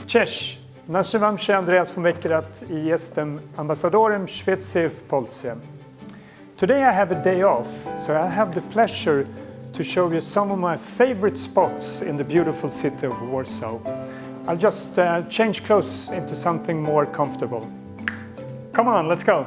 Cześć, nazywam się Andreas von Weckerath i jestem ambasadorem Szwecji w Polsce. Today I have a day off, so I have the pleasure to show you some of my favorite spots in the beautiful city of Warsaw. I'll just change clothes into something more comfortable. Come on, let's go.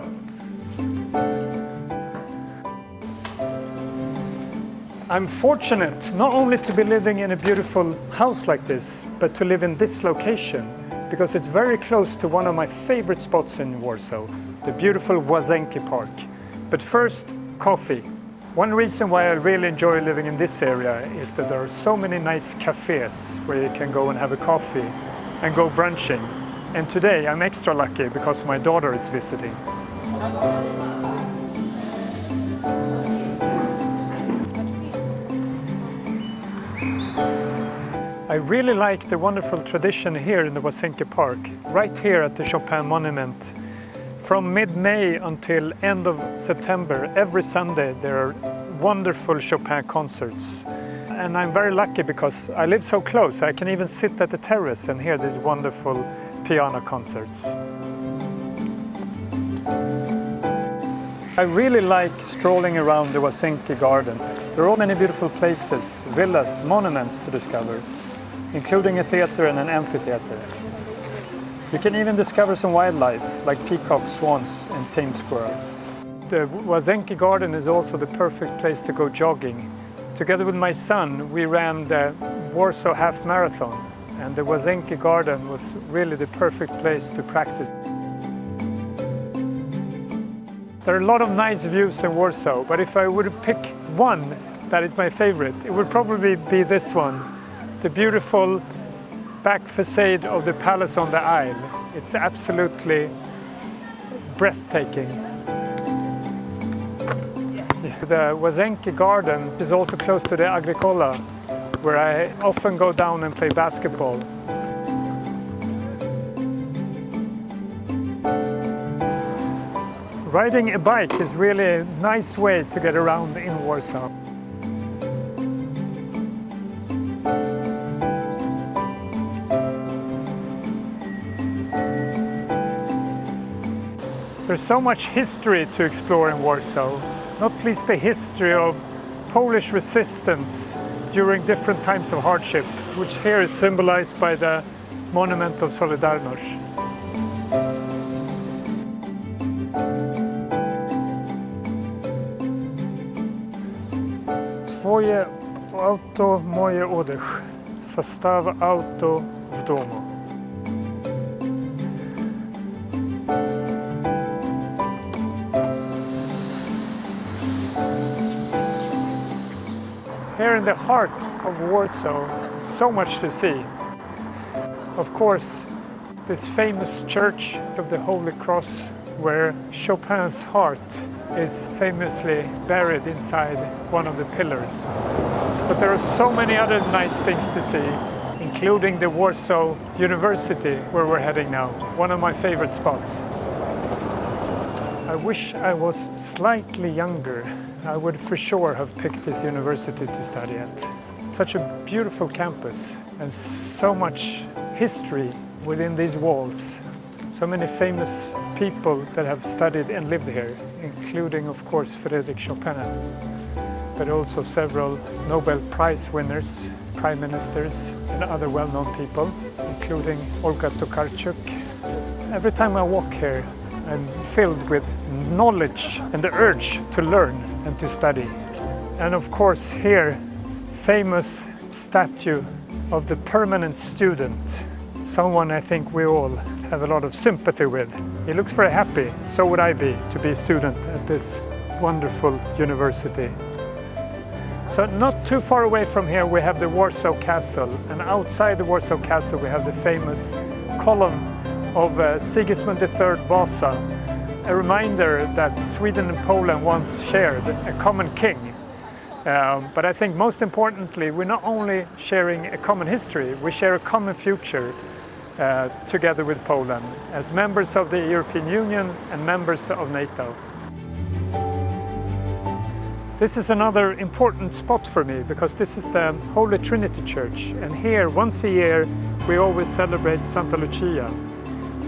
I'm fortunate not only to be living in a beautiful house like this, but to live in this location because it's very close to one of my favorite spots in Warsaw, the beautiful Łazienki Park. But first, coffee. One reason why I really enjoy living in this area is that there are so many nice cafes where you can go and have a coffee and go brunching. And today I'm extra lucky because my daughter is visiting. I really like the wonderful tradition here in the Łazienki Park, right here at the Chopin Monument. From mid-May until end of September, every Sunday there are wonderful Chopin concerts. And I'm very lucky because I live so close, I can even sit at the terrace and hear these wonderful piano concerts. I really like strolling around the Łazienki garden. There are many beautiful places, villas, monuments to discover, including a theater and an amphitheater. You can even discover some wildlife, like peacocks, swans and tame squirrels. The Łazienki garden is also the perfect place to go jogging. Together with my son, we ran the Warsaw Half Marathon, and the Łazienki garden was really the perfect place to practice. There are a lot of nice views in Warsaw, but if I would pick one that is my favorite, it would probably be this one. The beautiful back facade of the Palace on the Isle. It's absolutely breathtaking. The Łazienki garden is also close to the Agricola, where I often go down and play basketball. Riding a bike is really a nice way to get around in Warsaw. There's so much history to explore in Warsaw, not least the history of Polish resistance during different times of hardship, which here is symbolized by the monument of Solidarność. Twoje auto, moje oddech. Zostaw auto w domu. Here in the heart of Warsaw, so much to see. Of course, this famous Church of the Holy Cross, where Chopin's heart is famously buried inside one of the pillars. But there are so many other nice things to see, including the Warsaw University, where we're heading now, one of my favorite spots. I wish I was slightly younger. I would for sure have picked this university to study at. Such a beautiful campus and so much history within these walls. So many famous people that have studied and lived here, including of course Frédéric Chopin, but also several Nobel Prize winners, prime ministers and other well-known people, including Olga Tokarczuk. Every time I walk here, I'm filled with knowledge and the urge to learn and to study. And of course here, famous statue of the permanent student, someone I think we all have a lot of sympathy with. He looks very happy, so would I be, to be a student at this wonderful university. So not too far away from here we have the Warsaw Castle, and outside the Warsaw Castle we have the famous column of Sigismund III Vasa, a reminder that Sweden and Poland once shared a common king. But I think most importantly, we're not only sharing a common history, we share a common future together with Poland as members of the European Union and members of NATO. This is another important spot for me because this is the Holy Trinity Church, and here once a year we always celebrate Santa Lucia.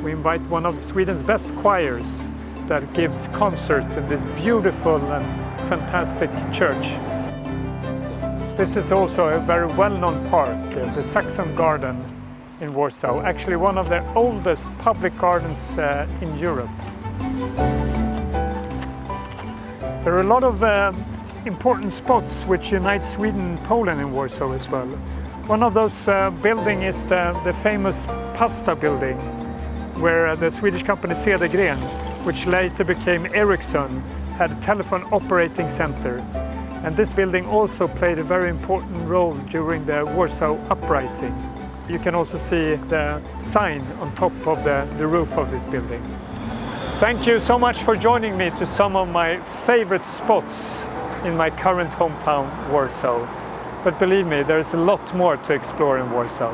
We invite one of Sweden's best choirs that gives concert in this beautiful and fantastic church. This is also a very well-known park, the Saxon Garden in Warsaw, actually one of the oldest public gardens in Europe. There are a lot of important spots which unite Sweden and Poland in Warsaw as well. One of those buildings is the famous Pasta building, where the Swedish company Cedergren, which later became Ericsson, had a telephone operating center. And this building also played a very important role during the Warsaw Uprising. You can also see the sign on top of the roof of this building. Thank you so much for joining me to some of my favorite spots in my current hometown, Warsaw. But believe me, there's a lot more to explore in Warsaw.